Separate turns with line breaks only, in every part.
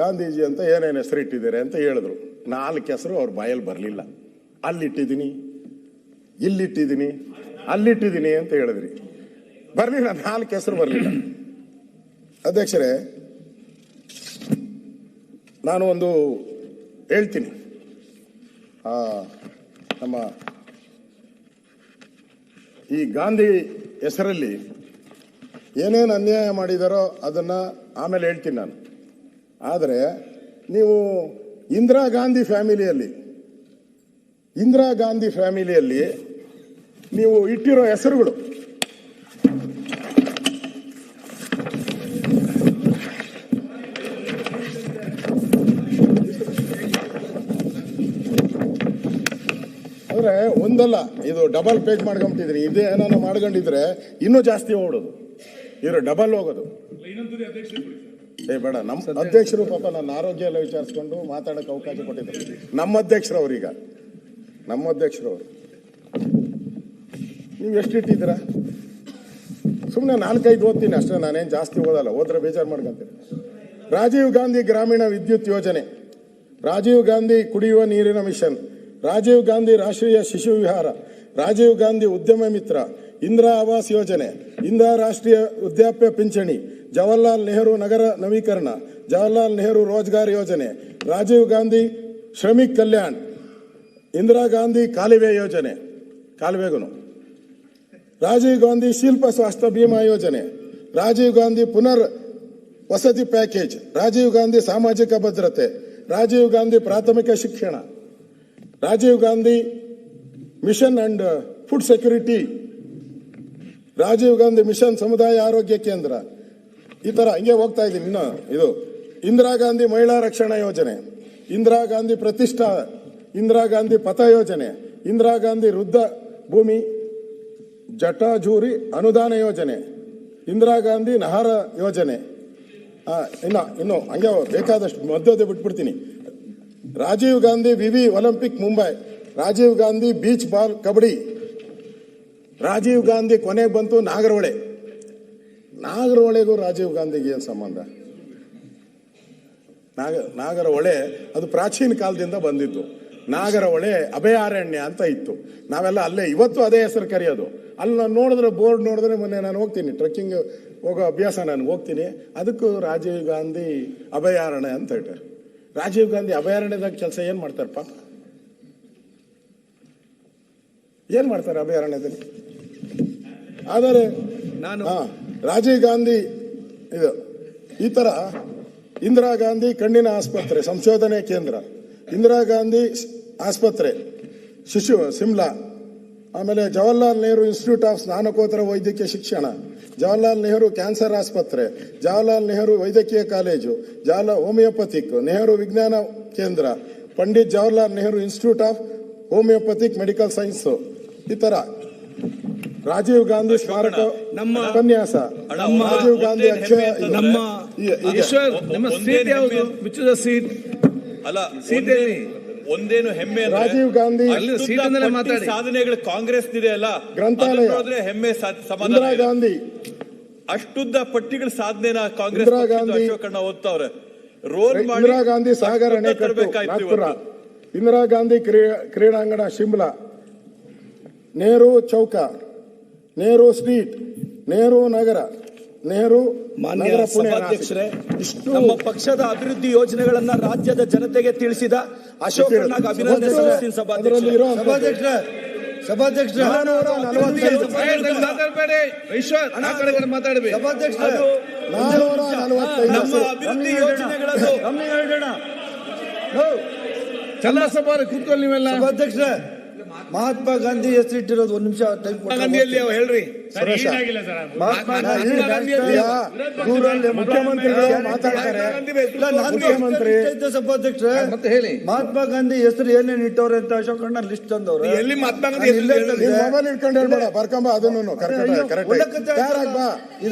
ಗಾಂಧೀಜಿ ಅಂತ ಏನೇನು ಹೆಸರು ಇಟ್ಟಿದ್ದಾರೆ ಅಂತ ಹೇಳಿದ್ರು. 4 ಹೆಸರು ಅವ್ರ ಬಾಯಲ್ಲಿ ಬರಲಿಲ್ಲ. ಅಲ್ಲಿಟ್ಟಿದ್ದೀನಿ, ಇಲ್ಲಿಟ್ಟಿದ್ದೀನಿ, ಅಲ್ಲಿಟ್ಟಿದ್ದೀನಿ ಅಂತ ಹೇಳಿದ್ರಿ, ಬರಲಿಲ್ಲ. 4 ಹೆಸರು ಬರಲಿಲ್ಲ. ಅಧ್ಯಕ್ಷರೇ, ನಾನು ಒಂದು ಹೇಳ್ತೀನಿ. ನಮ್ಮ ಈ ಗಾಂಧಿ ಹೆಸರಲ್ಲಿ ಏನೇನು ಅನ್ಯಾಯ ಮಾಡಿದಾರೋ ಅದನ್ನು ಆಮೇಲೆ ಹೇಳ್ತೀನಿ ನಾನು. ಆದರೆ ನೀವು ಇಂದಿರಾ ಗಾಂಧಿ ಫ್ಯಾಮಿಲಿಯಲ್ಲಿ ನೀವು ಇಟ್ಟಿರೋ ಹೆಸರುಗಳು ಅಂದ್ರೆ ಒಂದಲ್ಲ, ಇದು ಡಬಲ್ ಪೇಜ್ ಮಾಡ್ಕೊಂಬಿಟ್ಟಿದ್ರಿ. ಇದೇ ಏನಾನ ಮಾಡ್ಕೊಂಡಿದ್ರೆ ಇನ್ನೂ ಜಾಸ್ತಿ ಓಡೋದು, ಇವರು ಡಬಲ್ ಹೋಗೋದು. ಬೇಡ, ನಮ್ಮ ಅಧ್ಯಕ್ಷರು ಪಾಪ ನನ್ನ ಆರೋಗ್ಯ ಎಲ್ಲ ವಿಚಾರಿಸ್ಕೊಂಡು ಮಾತಾಡೋಕೆ ಅವಕಾಶ ಕೊಟ್ಟಿದ್ದಾರೆ. ನಮ್ಮ ಅಧ್ಯಕ್ಷರವ್ರು ನೀವು ಎಷ್ಟಿಟ್ಟಿದ್ದೀರಾ? ಸುಮ್ಮನೆ 4-5 ಓದ್ತೀನಿ ಅಷ್ಟೇ, ನಾನೇನು ಜಾಸ್ತಿ ಓದಲ್ಲ. ಓದ್ರೆ ಬೇಜಾರು ಮಾಡ್ಕೊಂತೀನಿ. ರಾಜೀವ್ ಗಾಂಧಿ ಗ್ರಾಮೀಣ ವಿದ್ಯುತ್ ಯೋಜನೆ, ರಾಜೀವ್ ಗಾಂಧಿ ಕುಡಿಯುವ ನೀರಿನ ಮಿಷನ್, ರಾಜೀವ್ ಗಾಂಧಿ ರಾಷ್ಟ್ರೀಯ ಶಿಶು ವಿಹಾರ, ರಾಜೀವ್ ಗಾಂಧಿ ಉದ್ಯಮ ಮಿತ್ರ, ಇಂದಿರಾ ಆವಾಸ್ ಯೋಜನೆ, ಇಂದಿರಾ ರಾಷ್ಟ್ರೀಯ ವೃದ್ಧಾಪ್ಯ ಪಿಂಚಣಿ, ಜವಾಹರ್ಲಾಲ್ ನೆಹರು ನಗರ ನವೀಕರಣ, ಜವಾಹರ್ಲಾಲ್ ನೆಹರು ರೋಜ್ಗಾರ್ ಯೋಜನೆ, ರಾಜೀವ್ ಗಾಂಧಿ ಶ್ರಮಿಕ್ ಕಲ್ಯಾಣ್, ಇಂದಿರಾ ಗಾಂಧಿ ಕಾಲುವೆ ಯೋಜನೆ, ಕಾಲುವೆಗೂ, ರಾಜೀವ್ ಗಾಂಧಿ ಶಿಲ್ಪ ಸ್ವಾಸ್ಥ್ಯ ಬಿಮಾ ಯೋಜನೆ, ರಾಜೀವ್ ಗಾಂಧಿ ಪುನರ್ ವಸತಿ ಪ್ಯಾಕೇಜ್, ರಾಜೀವ್ ಗಾಂಧಿ ಸಾಮಾಜಿಕ ಭದ್ರತೆ, ರಾಜೀವ್ ಗಾಂಧಿ ಪ್ರಾಥಮಿಕ ಶಿಕ್ಷಣ, Rajiv Gandhi mission and food security, Rajiv Gandhi mission ಸಮುದಾಯ ಆರೋಗ್ಯ ಕೇಂದ್ರ, ಈ ತರ ಹಿಂಗೆ ಹೋಗ್ತಾ ಇದ್ದೀನಿ. ಇನ್ನು ಇದು ಇಂದಿರಾ ಗಾಂಧಿ ಮಹಿಳಾ ರಕ್ಷಣಾ ಯೋಜನೆ, ಇಂದಿರಾ ಗಾಂಧಿ ಪ್ರತಿಷ್ಠಾ, ಇಂದಿರಾ ಗಾಂಧಿ ಪಥ ಯೋಜನೆ, ಇಂದಿರಾ ಗಾಂಧಿ ವೃದ್ಧ ಭೂಮಿ ಜಟಾಜೂರಿ ಅನುದಾನ ಯೋಜನೆ, ಇಂದಿರಾ ಗಾಂಧಿ ನಹಾರ ಯೋಜನೆ, ಇನ್ನು ಹಂಗೆ ಬೇಕಾದಷ್ಟು ಮಧ್ಯದ ಬಿಟ್ಬಿಡ್ತೀನಿ. ರಾಜೀವ್ ಗಾಂಧಿ ವಿವಿ olympic Mumbai, Rajiv Gandhi beach ball kabaddi, Rajiv Gandhi ಕೊನೆಗೆ ಬಂತು ನಾಗರಹೊಳೆಗೂ ರಾಜೀವ್ ಗಾಂಧಿಗೆ ಏನು ಸಂಬಂಧ? ನಾಗರಹೊಳೆ ಅದು ಪ್ರಾಚೀನ ಕಾಲದಿಂದ ಬಂದಿದ್ದು. ನಾಗರಹೊಳೆ ಅಭಯಾರಣ್ಯ ಅಂತ ಇತ್ತು, ನಾವೆಲ್ಲ ಅಲ್ಲೇ ಇವತ್ತು ಅದೇ ಹೆಸರು ಕರೆಯೋದು. ಅಲ್ಲಿ ನಾನು ನೋಡಿದ್ರೆ ಬೋರ್ಡ್ ನೋಡಿದ್ರೆ, ಮೊನ್ನೆ ನಾನು ಹೋಗ್ತೀನಿ ಟ್ರೆಕ್ಕಿಂಗ್ ಹೋಗೋ ಅಭ್ಯಾಸ, ನಾನು ಹೋಗ್ತೀನಿ, ಅದಕ್ಕೂ ರಾಜೀವ್ ಗಾಂಧಿ ಅಭಯಾರಣ್ಯ ಅಂತ ಇಟ್ಟೆ. ರಾಜೀವ್ ಗಾಂಧಿ ಅಭಯಾರಣ್ಯದಾಗ ಕೆಲಸ ಏನು ಮಾಡ್ತಾರಪ್ಪ? ಏನು ಮಾಡ್ತಾರೆ ಅಭಯಾರಣ್ಯದಲ್ಲಿ? ಆದರೆ ರಾಜೀವ್ ಗಾಂಧಿ ಇದು ಈ ಥರ ಇಂದಿರಾ ಗಾಂಧಿ ಕಣ್ಣಿನ ಆಸ್ಪತ್ರೆ ಸಂಶೋಧನೆ ಕೇಂದ್ರ, ಇಂದಿರಾ ಗಾಂಧಿ ಆಸ್ಪತ್ರೆ ಶಿಶು ಸಿಮ್ಲಾ, ಆಮೇಲೆ ಜವಾಹರ್ಲಾಲ್ ನೆಹರು ಇನ್ಸ್ಟಿಟ್ಯೂಟ್ ಆಫ್ ಸ್ನಾತಕೋತ್ತರ ವೈದ್ಯಕೀಯ ಶಿಕ್ಷಣ, ಜವಾಹರ್ಲಾಲ್ ನೆಹರು ಕ್ಯಾನ್ಸರ್ ಆಸ್ಪತ್ರೆ, ಜವಾಹರ್ಲಾಲ್ ನೆಹರು ವೈದ್ಯಕೀಯ ಕಾಲೇಜು, ಜವಾಹರ್ಲಾಲ್ ಹೋಮಿಯೋಪಥಿಕ್, ನೆಹರು ವಿಜ್ಞಾನ ಕೇಂದ್ರ, Pandit Jawaharlal Nehru institute of homeopathic medical science, ಈ ತರ ರಾಜೀವ್ ಗಾಂಧಿ ಸ್ಮಾರಕ ಉಪನ್ಯಾಸ, ರಾಜೀವ್ ಗಾಂಧಿ
ಒಂದೇನು ಹೆಮ್ಮೆ,
ರಾಜೀವ್ ಗಾಂಧಿ
ಸಾಧನೆಗಳು ಕಾಂಗ್ರೆಸ್ ಇದೆ ಅಲ್ಲ,
ಗ್ರಂಥಾಲಯ
ಹೆಮ್ಮೆ ಸಮಾಧಾನ.
ಇಂದಿರಾ ಗಾಂಧಿ
ಅಷ್ಟುದ್ದ ಪಟ್ಟಿಗಳ ಸಾಧನೆನ ಕಾಂಗ್ರೆಸ್ ಅಶೋಕಣ್ಣ ಓದ್ತಾವ್ರೆ. ರೋಲ್ ಮಾಡಿ
ಇಂದಿರಾ ಗಾಂಧಿ ಸಾಗರ ನಾಗ್ಪುರ, ಇಂದಿರಾ ಗಾಂಧಿ ಕ್ರೀಡಾಂಗಣ ಶಿಮ್ಲಾ, ನೆಹರು ಚೌಕ, ನೆಹರು ಸ್ಟ್ರೀಟ್, ನೆಹರು ನಗರ, ನೆಹರು
ಮಾನ್ಯ ಸಭಾಧ್ಯಕ್ಷರೇ, ನಮ್ಮ ಪಕ್ಷದ ಅಭಿವೃದ್ಧಿ ಯೋಜನೆಗಳನ್ನ ರಾಜ್ಯದ ಜನತೆಗೆ ತಿಳಿಸಿದ ಅಶೋಕಣ್ಣಗೆ ಅಭಿನಂದನೆ ಸಭಾಧ್ಯಕ್ಷರೇ.
ನಮ್ಮ ಅಭಿವೃದ್ಧಿ ಯೋಜನೆಗಳನ್ನು
ಚನ್ನಸಭಾ ಕೂತ್ಕೊಳ್ಳಿ ನೀವೆಲ್ಲ.
ಸಭಾಧ್ಯಕ್ಷರೇ, ಮಹಾತ್ಮ ಗಾಂಧಿ ಹೆಸರಿಟ್ಟಿರೋದು 1 ನಿಮಿಷ ಟೈಮ್
ಗಾಂಧಿಯಲ್ಲಿ ಹೇಳ್ರಿ.
ಮಹಾತ್ಮ ಮುಖ್ಯಮಂತ್ರಿಗಳು ಮಾತಾಡ್ತಾರೆ. ಸಭಾಧ್ಯಕ್ಷರೇ,
ಮತ್ತೆ ಹೇಳಿ,
ಮಹಾತ್ಮ ಗಾಂಧಿ ಹೆಸರು ಏನೇನು ಇಟ್ಟವ್ರೆ ಅಂತ ಅಶೋಕಣ್ಣ ಲಿಸ್ಟ್ ತಂದವ್ರೆ.
ಎಲ್ಲಿ ಮಹಾತ್ಮ ಗಾಂಧಿ
ಮೊಬೈಲ್ ಇಟ್ಕೊಂಡು ಹೇಳ್ಬೇಡ, ಬರ್ಕೊಂಬ ಅದನ್ನು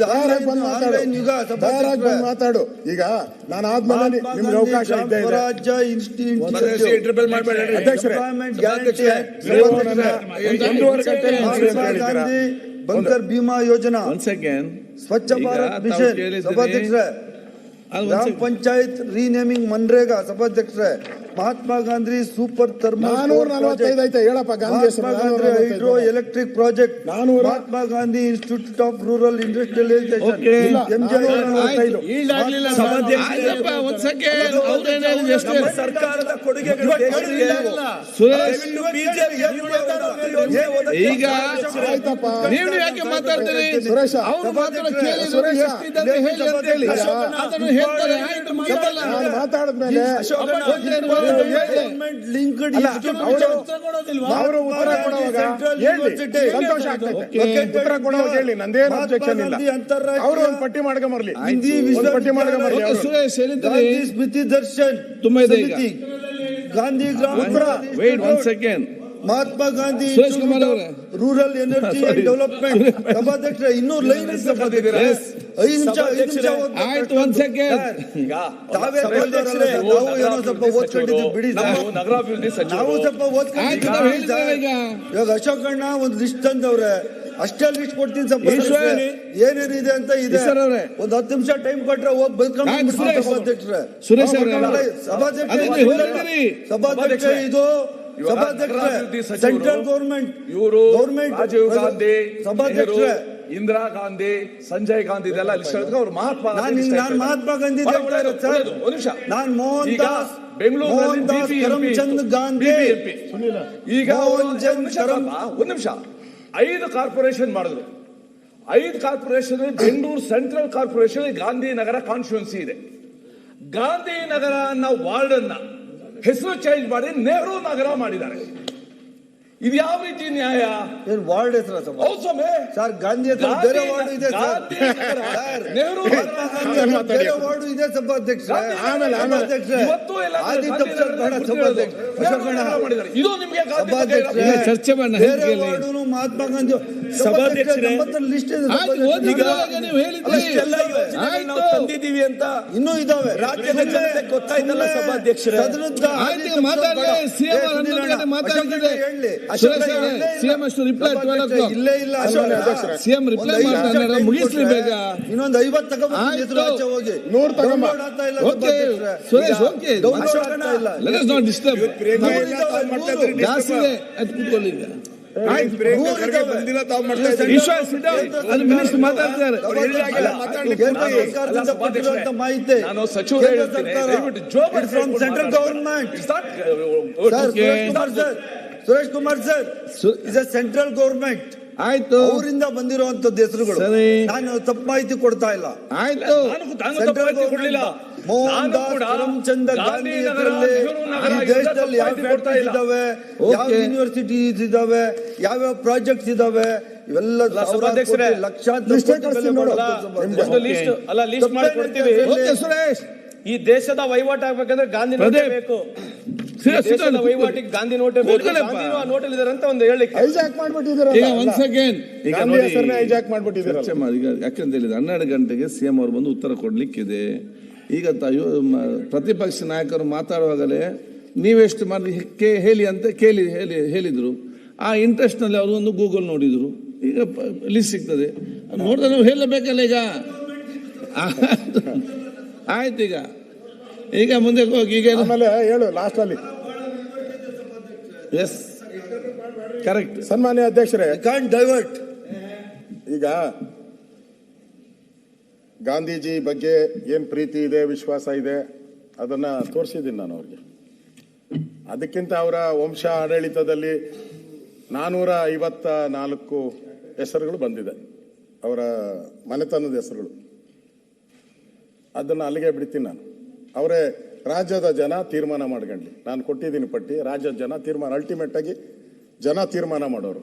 ಮಾತಾಡು. ಈಗ ನಾನು ಆದ್ಮೇಲೆ ನಿಮ್ಗೆ ಅವಕಾಶ ಇದೆ.
Gandhi bunker Bima Yojana, Swachh Bharat mission. ಸಭಾಧ್ಯಕ್ಷರೇ, ಗ್ರಾಮ ಪಂಚಾಯತ್ ರೀನೇಮಿಂಗ್ ಮನ್ರೇಗಾ ಸಭಾಧ್ಯಕ್ಷರೇ ಮಹಾತ್ಮ ಗಾಂಧಿ ಸೂಪರ್ ಥರ್ಮಲ್
445 ಐತೆ ಹೇಳಪ್ಪ ಗಾಂಧಿ ಹೆಸರು.
Mahatma Gandhi hydro electric project
400.
Mahatma Gandhi institute of rural industrialisation
Okay.
MJ 45
ಈಡಾಗ್ಲಿಲ್ಲ ಆಯ್ತಪ್ಪ, ಒಂದ್ ಸೆಕೆಂಡ್ ಅವ್ರೇನೇನು ಎಷ್ಟು
ನಮ್ಮ ಸರ್ಕಾರದ ಕೊಡುಗೆಗಳು ದೇಶಕ್ಕೆ
ಸುರೇಶ್
ಬಿಜೆಪಿ
ಈಗ
ಆಯ್ತಪ್ಪ.
ನೀವು ಯಾಕೆ ಮಾತಾಡ್ತೀರಿ?
ಸುರೇಶ,
ಅವ್ರು ಮಾತ್ರ ಕೇಳಿದ್ರು
ಸುರೇಶ,
ಎಷ್ಟಿದೆ ಹೇಳಿ ಅಂತ ಹೇಳಿ ಅದನ್ನು ಹೇಳ್ತಾರೆ. ಆಯ್ತು, ಮಾತಲ್ಲ.
ನಾನು ಮಾತಾಡಿದ್ಮೇಲೆ
ಲಿಂಕ್ಡ್
ಅವರು ಉತ್ತರ ಕೊಡುವಾಗ ಹೇಳಿ, ಸಂತೋಷ ಆಗ್ತೈತೆ. ಉತ್ತರ ಕೊಡುವಾಗ ಹೇಳಿ, ನಂದೇನು ಅಬ್ಜೆಕ್ಷನ್ ಇಲ್ಲ. ಅವರು ಒಂದು ಪಟ್ಟಿ ಮಾಡ್ಕೊಂಬರ್ಲಿ, ಒಂದು ಪಟ್ಟಿ ಮಾಡ್ಕೊಂಬರ್ಲಿ.
ಓಕೆ, ಸುರೇಶ್ ಹೇಳಿದ್ರಿ
ಗಾಂಧಿ ಸ್ಮೃತಿ ದರ್ಶನ್
ತುಂಬಾ ಇದೆ ಈಗ.
ಸಮಿತಿ, ಗಾಂಧಿ ಗ್ರಾಮ
wait one second.
Mahatma Gandhi
Suresh Kumar ಅವರೇ.
ರೂರಲ್ ಎನರ್ಜಿ ಅಂಡ್ ಡೆವಲಪ್ಮೆಂಟ್ ಸಭಾಧ್ಯಕ್ಷ ಇನ್ನೂ ಲೈನ್
Yes.
5 ನಿಮಿಷ
ಆಯ್ತು, ಒಂದ್ ಸೆಕೆಂಡ್.
ತಾವೇ ಬರೆದವರಲ್ಲ ಸರ್, ನಾವು ಏನೋ ಸ್ವಲ್ಪ ಓದ್ಕೊಂಡಿದ್ದೀವಿ ಬಿಡಿ ಸರ್.
ನಗರಾಭಿವೃದ್ಧಿ
ನಾವು
ಸಚಿವರು
ಸ್ವಲ್ಪ
ಆಯ್ತು, ನಾವು ಹೇಳಿದ್ದೇವೆ
ಓದ್ಕೊಂಡಿದ್ದೀವಿ
ಈಗ.
ಇವಾಗ ಅಶೋಕಣ್ಣ ಒಂದು ಲಿಸ್ಟ್ ತಂದವ್ರೆ, ಅಷ್ಟೇ ಲಿಸ್ಟ್ ಕೊಡ್ತೀನಿ ಸರ್.
ಈಶ್ವರ್.
ಏನೇನಿದೆ ಅಂತ ಇದೆ,
ಈಶ್ವರ್ ಅವ್ರೆ.
ಒಂದು 10 ನಿಮಿಷ ಟೈಮ್ ಕೊಟ್ರೆ ಹೋಗಿ ಬೈಕೊಂಡು
ಆಯ್ತು, ಸುರೇಶ್.
ಸಭಾಧ್ಯಕ್ಷರೇ.
ಸುರೇಶ್ ಅವರೇ.
ಸಭಾಧ್ಯಕ್ಷ
ಅದನ್ನ ಹೇಳಿದಿರಿ.
ಸಭಾಧ್ಯಕ್ಷ ಇದು
ನಗರಾಭಿವೃದ್ಧಿ
ಸಭಾಧ್ಯಕ್ಷ
ಸಚಿವರು,
ಸೆಂಟ್ರಲ್ ಗೌರ್ಮೆಂಟ್
ಇವರು
ಗೌರ್ಮೆಂಟ್
ರಾಜೀವ್ ಗಾಂಧಿ,
ಸಭಾಧ್ಯಕ್ಷ
ನೆಹರು, ಇಂದಿರಾ ಗಾಂಧಿ, ಸಂಜಯ್ ಗಾಂಧಿ ಇದೆಲ್ಲ ಲಿಸ್ಟ್ ಹೇಳಿದ್ರೆ ಅವ್ರು ಮಹಾತ್ಮ ಗಾಂಧಿ list
ನಾನು
ಹೇಳ್ತಾರೆ.
ಮಹಾತ್ಮ ಗಾಂಧಿ
ಒಳ್ಳೆಯದು, ಒಳ್ಳೆಯದು. ಒಂದ್ ನಿಮಿಷ.
ನಾನು ಮೋಹನ್
ಈಗ
ದಾಸ್
ಬೆಂಗಳೂರಿನಲ್ಲಿ
ಮೋಹನ್ ದಾಸ್
BBMP
ಕರಮ್ಚಂದ್
ಇತ್ತು.
ಗಾಂಧಿ
BBMP. ಈಗ ಅವರು
ಮೋಹನ್ ಚಂದ್
ಒಂದ್ ನಿಮಿಷ 5 ಕಾರ್ಪೊರೇಷನ್ ಮಾಡಿದ್ರು. 5 corporation Bengaluru central corporation Gandhinagar constituency ಇದೆ. ಗಾಂಧಿನಗರ ಅನ್ನೋ ವಾರ್ಡ್ ಅನ್ನ ಹೆಸರು ಚೇಂಜ್ ಮಾಡಿ ನೆಹರು ನಗರ ಮಾಡಿದ್ದಾರೆ. ಇದು ಯಾವ ರೀತಿ ನ್ಯಾಯ?
ಏನ್ ವಾರ್ಡ್ ಹೆಸರ
ಹೌದು ಸ್ವಾಮಿ.
ಸರ್ ಗಾಂಧಿ ಹತ್ರ ಬೇರೆ ವಾರ್ಡ್ ಇದೆ ಸರ್.
ಗಾಂಧಿನಗರ,
ಸರ್,
ನೆಹರು
ಮಹಾತ್ಮ ಗಾಂಧಿ ಹತ್ರ ಬೇರೆ ವಾರ್ಡ್ ಇದೆ ಸಭಾಧ್ಯಕ್ಷ.
ಇವತ್ತು ಎಲ್ಲ
ಆದಿ ತಪ್ಸರ್ ಬೇಡ ಸಭಾಧ್ಯಕ್ಷ. ಅಶೋಕಣ್ಣ
ಮಾಡಿದ್ದಾರೆ. ಇದು ನಿಮಗೆ
ಸಭಾಧ್ಯಕ್ಷ
ಈಗ ಚರ್ಚೆ ಮಾಡೋಣ,
ಬೇರೆ
ಹೇಳಿ.
ವಾರ್ಡುನು ಮಹಾತ್ಮ ಗಾಂಧಿ
ಸಭಾಧ್ಯಕ್ಷರೇ,
ಲಿಸ್ಟ್ ಇದೆ
ಆಯ್ತು,
ಸಭಾಧ್ಯಕ್ಷ.
ಓದಿದ್ರೊಳಗೆ ನೀವು ಹೇಳಿದ್ರಿ.
ಇಷ್ಟೆಲ್ಲ ಯೋಜನೆಗಳು ನಾವು ತಂದಿದ್ದೀವಿ ಅಂತ
ಇನ್ನೂ ಇದಾವೆ
ರಾಜ್ಯದ ಜನತೆ ಗೊತ್ತಾಯ್ತಲ್ಲ ಸಭಾಧ್ಯಕ್ಷರೇ.
ಆಯ್ತು, ಈಗ ಮಾತಾಡ್ಲಿ. ಸಿಎಂ ಅವರು 11 ಗಂಟೆ ಮಾತಾಡ್ತಿದೆ. ಸುರೇಶ್ ಅವರೇ, ಸಿಎಂ ಅಷ್ಟು ರಿಪ್ಲೈ 12 o'clock.
ಇಲ್ಲೇ ಇಲ್ಲ
ಸಿಎಂ ರಿಪ್ಲೈ ಮಾಡ್ತಾರೆ, ಮುಗಿಸ್ಲಿ ಬೇಗ.
ಇನ್ನೊಂದು 50 ತಗೊಂಡು ಆಚೆ ಹೋಗಿ
100 ತಗೊಂಬ.
ಡೌನ್ಲೋಡ್ ಆಗ್ತಾ ಇಲ್ಲ
ಓಕೆ
ಸಭಾಧ್ಯಕ್ಷರೇ.
ಸುರೇಶ್, ಓಕೆ.
ಡೌನ್ಲೋಡ್ ಆಗ್ತಾ ಇಲ್ಲ.
Let us not disturb. ಜಾಸ್ತಿ ಇದೆ, ಅದು ಕೂತ್ಕೊಳ್ಳಿ ಈಗ. Ishwar, sit down. ಅದು ಮಿನಿಸ್ಟರ್ ಮಾತಾಡ್ತಾರೆ.
ಸರ್ಕಾರದಿಂದ ಕೊಟ್ಟಿರುವಂತ ಮಾಹಿತಿ
ನಾನು ಸಚಿವರು ಹೇಳ್ತೀನಿ, ದಯವಿಟ್ಟು ಜೋಬರ್
from central government.
Okay.
Suresh Kumar sir is a central government.
ಆಯ್ತು,
ಅವರಿಂದ ಬಂದಿರುವಂತದ್ದು ಹೆಸರುಗಳು.
ಸರಿ.
ನಾನು ತಪ್ಪು ಮಾಹಿತಿ ಕೊಡ್ತಾ ಇಲ್ಲ.
ಆಯ್ತು.
ಮೋಹನ್ ದಾಸ್ ಕರಮ್ಚಂದ್ ಗಾಂಧಿ ಹೆಸರಲ್ಲಿ ಈ ದೇಶದಲ್ಲಿ ಯಾವ ಫ್ಯಾಕ್ಟರಿ ಇದಾವೆ, ಯಾವ ಯೂನಿವರ್ಸಿಟೀಸ್ ಇದಾವೆ, ಯಾವ್ಯಾವ ಪ್ರಾಜೆಕ್ಟ್ಸ್ ಇದಾವೆ, ಇವೆಲ್ಲ
ಸಭಾಧ್ಯಕ್ಷರೇ,
ಲಕ್ಷಾಂತರ
ಲಿಸ್ಟ್
ಕೋಟಿ
ಕಳಿಸ್ತೀನಿ
ಬೆಲೆ
ನೋಡು.
ಬಾಳುವಂತ
ಒಂದು ಲಿಸ್ಟ್ ಅಲ್ಲ, ಲಿಸ್ಟ್ ಮಾಡಿ ಕೊಡ್ತೀವಿ.
ಓಕೆ ಸುರೇಶ್.
ಈ ದೇಶದ ವಹಿವಾಟು ಆಗ್ಬೇಕಂದ್ರೆ ಗಾಂಧಿ ನೋಟೇ
ಪ್ರದೀಪ್.
ಬೇಕು.
Suresh, sit down.
ದೇಶದ ವಹಿವಾಟಿಗೆ ಗಾಂಧಿ ನೋಟೇ ಬೇಕು.
ಕೂತ್ಕೊಳ್ಳಪ್ಪ.
ಗಾಂಧಿನೂ ಆ ನೋಟಲ್ಲಿ ಇದಾರೆ ಅಂತ ಒಂದು ಹೇಳಿಕೆ.
ಹೈಜಾಕ್ ಮಾಡ್ಬಿಟ್ಟಿದ್ದೀರಲ್ಲ.
ಈಗ ಒಂದ್ ಸೆಕೆಂಡ್. ಈಗ
ಗಾಂಧಿ
ನೋಡಿ,
ಹೆಸರನ್ನ ಹೈಜಾಕ್ ಮಾಡ್ಬಿಟ್ಟಿದ್ದೀರಲ್ಲ.
ಚರ್ಚೆ ಮಾಡಿ. ಈಗ ಯಾಕಂತ ಹೇಳಿದ್ರೆ 12 ಗಂಟೆಗೆ ಸಿಎಂ ಅವರು ಬಂದು ಉತ್ತರ ಕೊಡ್ಲಿಕ್ಕಿದೆ. ಈಗ ಪ್ರತಿಪಕ್ಷ ನಾಯಕರು ಮಾತಾಡುವಾಗಲೇ ನೀವೆಷ್ಟು ಮಾಡಿ ಹೇಳಿ ಅಂತ ಹೇಳಿದ್ರು. ಆ ಇಂಟ್ರೆಸ್ಟ್ ನಲ್ಲಿ ಅವರು ಒಂದು ಗೂಗಲ್ ನೋಡಿದ್ರು. ಈಗ ಲಿಸ್ಟ್ ಸಿಗ್ತದೆ, ನೋಡಿದ್ರೆ ನಾವು ಹೇಳಬೇಕಲ್ಲ. ಈಗ ಆಯ್ತು, ಈಗ ಮುಂದೆ ಹೋಗಿ. ಈಗ
ಆಮೇಲೆ ಹೇಳು ಲಾಸ್ಟ್ ಅಲ್ಲಿ.
Yes, correct.
ಸನ್ಮಾನ್ಯ ಅಧ್ಯಕ್ಷರೇ,
ಕಾಂಟ್ ಡೈವರ್ಟ್.
ಈಗ ಗಾಂಧೀಜಿ ಬಗ್ಗೆ ಏನ್ ಪ್ರೀತಿ ಇದೆ, ವಿಶ್ವಾಸ ಇದೆ, ಅದನ್ನ ತೋರಿಸಿದ್ದೀನಿ ನಾನು ಅವ್ರಿಗೆ. ಅದಕ್ಕಿಂತ ಅವರ ವಂಶ ಆಡಳಿತದಲ್ಲಿ 454 ಹೆಸರುಗಳು ಬಂದಿದೆ, ಅವರ ಮನೆತನದ ಹೆಸರುಗಳು. ಅದನ್ನ ಅಲ್ಲಿಗೆ ಬಿಡ್ತೀನಿ ನಾನು. ಅವರೇ ರಾಜ್ಯದ ಜನ ತೀರ್ಮಾನ ಮಾಡ್ಕೊಂಡ್ಲಿ. ನಾನು ಕೊಟ್ಟಿದ್ದೀನಿ ಪಟ್ಟಿ. ರಾಜ್ಯದ ಜನ ತೀರ್ಮಾನ, ಅಲ್ಟಿಮೇಟ್ ಆಗಿ ಜನ ತೀರ್ಮಾನ ಮಾಡೋರು.